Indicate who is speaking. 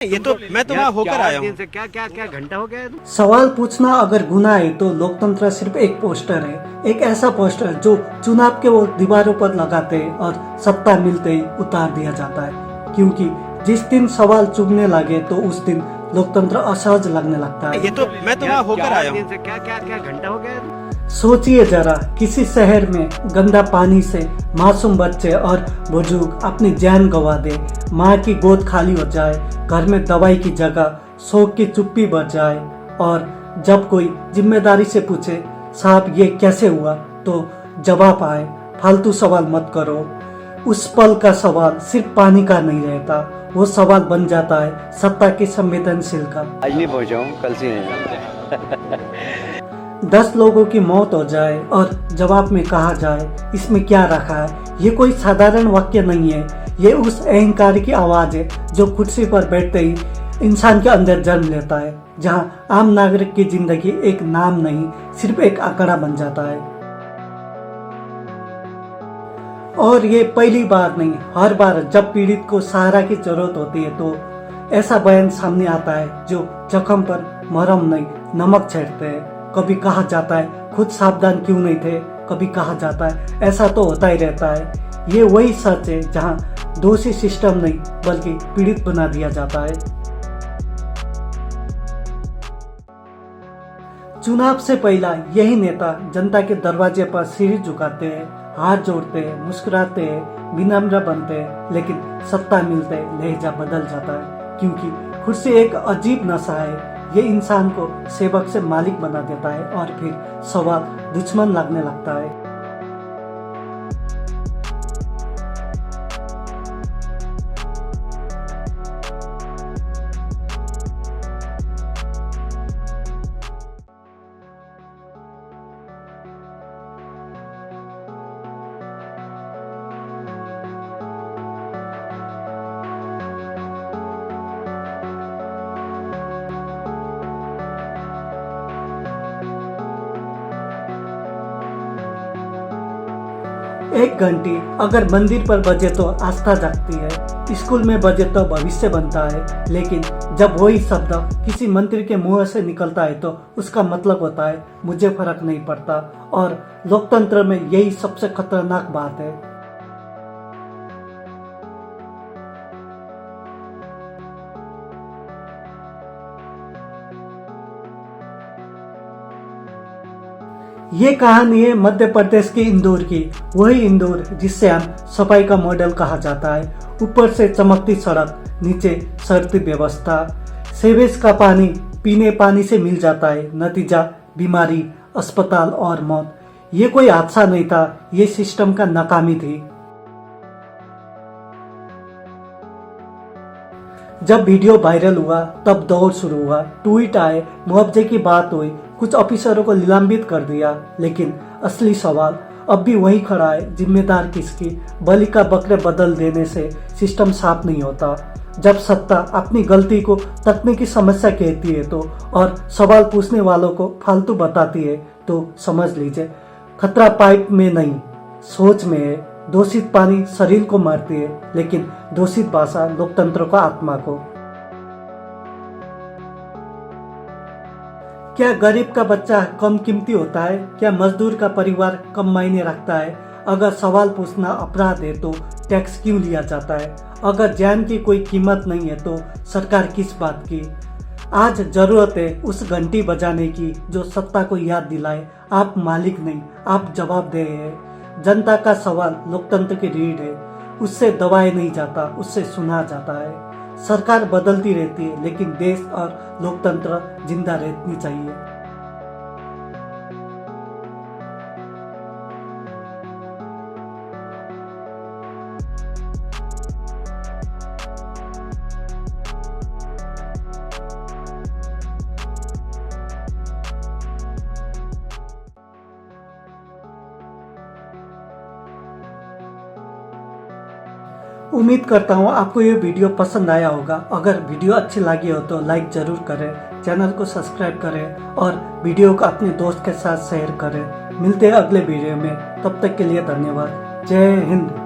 Speaker 1: ये तो मैं तो वहाँ होकर आया हूँ।
Speaker 2: क्या क्या क्या घंटा हो गया है?
Speaker 3: सवाल पूछना अगर गुनाह है तो लोकतंत्र सिर्फ एक पोस्टर है, एक ऐसा पोस्टर जो चुनाव के वो दीवारों पर लगाते हैं और सत्ता मिलते ही उतार दिया जाता है। क्योंकि जिस दिन सवाल चुभने लगे तो उस दिन लोकतंत्र असहज लगने लगता है।
Speaker 1: ये तो मैं तो वहाँ होकर आया हूँ।
Speaker 2: क्या क्या क्या घंटा हो गया है?
Speaker 3: सोचिए जरा, किसी शहर में गंदा पानी से मासूम बच्चे और बुजुर्ग अपनी जान गंवा दे, माँ की गोद खाली हो जाए, घर में दवाई की जगह शोक की चुप्पी बढ़ जाए, और जब कोई जिम्मेदारी से पूछे साहब ये कैसे हुआ, तो जवाब आए फालतू सवाल मत करो। उस पल का सवाल सिर्फ पानी का नहीं रहता, वो सवाल बन जाता है सत्ता की संवेदनशील का।
Speaker 2: आज नहीं पहुंचा हूँ, कल से नहीं जानते।
Speaker 3: 10 लोगों की मौत हो जाए और जवाब में कहा जाए इसमें क्या रखा है, ये कोई साधारण वाक्य नहीं है। ये उस अहंकार की आवाज है जो कुर्सी पर बैठते ही इंसान के अंदर जन्म लेता है, जहाँ आम नागरिक की जिंदगी एक नाम नहीं, सिर्फ एक आंकड़ा बन जाता है। और ये पहली बार नहीं, हर बार जब पीड़ित को सहारा की जरूरत होती है तो ऐसा बयान सामने आता है जो जख्म पर मरहम नहीं, नमक छेड़ते हैं। कभी कहा जाता है खुद सावधान क्यों नहीं थे, कभी कहा जाता है ऐसा तो होता ही रहता है। ये वही सच है जहां दोषी सिस्टम नहीं बल्कि पीड़ित बना दिया जाता है। चुनाव से पहला यही नेता जनता के दरवाजे पर सिर झुकाते हैं, हाथ जोड़ते हैं, मुस्कुराते हैं, विनम्र बनते हैं, लेकिन सत्ता मिलते लहजा बदल जाता है। क्योंकि कुर्सी एक अजीब नशा है, ये इंसान को सेवक से मालिक बना देता है और फिर सवाल दुश्मन लगने लगता है। एक घंटी अगर मंदिर पर बजे तो आस्था जागती है, स्कूल में बजे तो भविष्य बनता है, लेकिन जब वही शब्द किसी मंत्री के मुंह से निकलता है तो उसका मतलब होता है मुझे फर्क नहीं पड़ता। और लोकतंत्र में यही सबसे खतरनाक बात है। ये कहानी है मध्य प्रदेश के इंदौर की, वही इंदौर जिससे हम सफाई का मॉडल कहा जाता है। ऊपर से चमकती सड़क, नीचे सड़ती व्यवस्था, सीवेज का पानी पीने पानी से मिल जाता है, नतीजा बीमारी, अस्पताल और मौत। ये कोई हादसा नहीं था, ये सिस्टम का नाकामी थी। जब वीडियो वायरल हुआ तब दौड़ शुरू हुआ, ट्वीट आए, मुआवजे की बात हुई, कुछ ऑफिसरों को निलंबित कर दिया। लेकिन असली सवाल अब भी वही खड़ा है, जिम्मेदार किसकी? बलि का बकरे बदल देने से सिस्टम साफ नहीं होता। जब सत्ता अपनी गलती को तकनीकी समस्या कहती है तो और सवाल पूछने वालों को फालतू बताती है, तो समझ लीजिए खतरा पाइप में नहीं सोच में है। दूषित पानी शरीर को मारती है, लेकिन दूषित भाषा लोकतंत्र का आत्मा को। क्या गरीब का बच्चा कम कीमती होता है? क्या मजदूर का परिवार कम मायने रखता है? अगर सवाल पूछना अपराध है तो टैक्स क्यों लिया जाता है? अगर जान की कोई कीमत नहीं है तो सरकार किस बात की? आज जरूरत है उस घंटी बजाने की जो सत्ता को याद दिलाए आप मालिक नहीं, आप जवाबदेह हैं। जनता का सवाल लोकतंत्र की रीढ़ है, उससे दबाया नहीं जाता, उससे सुना जाता है। सरकार बदलती रहती है, लेकिन देश और लोकतंत्र जिंदा रहनी चाहिए। उम्मीद करता हूँ आपको ये वीडियो पसंद आया होगा। अगर वीडियो अच्छी लगी हो तो लाइक जरूर करें, चैनल को सब्सक्राइब करें और वीडियो को अपने दोस्त के साथ शेयर करें। मिलते हैं अगले वीडियो में, तब तक के लिए धन्यवाद। जय हिंद।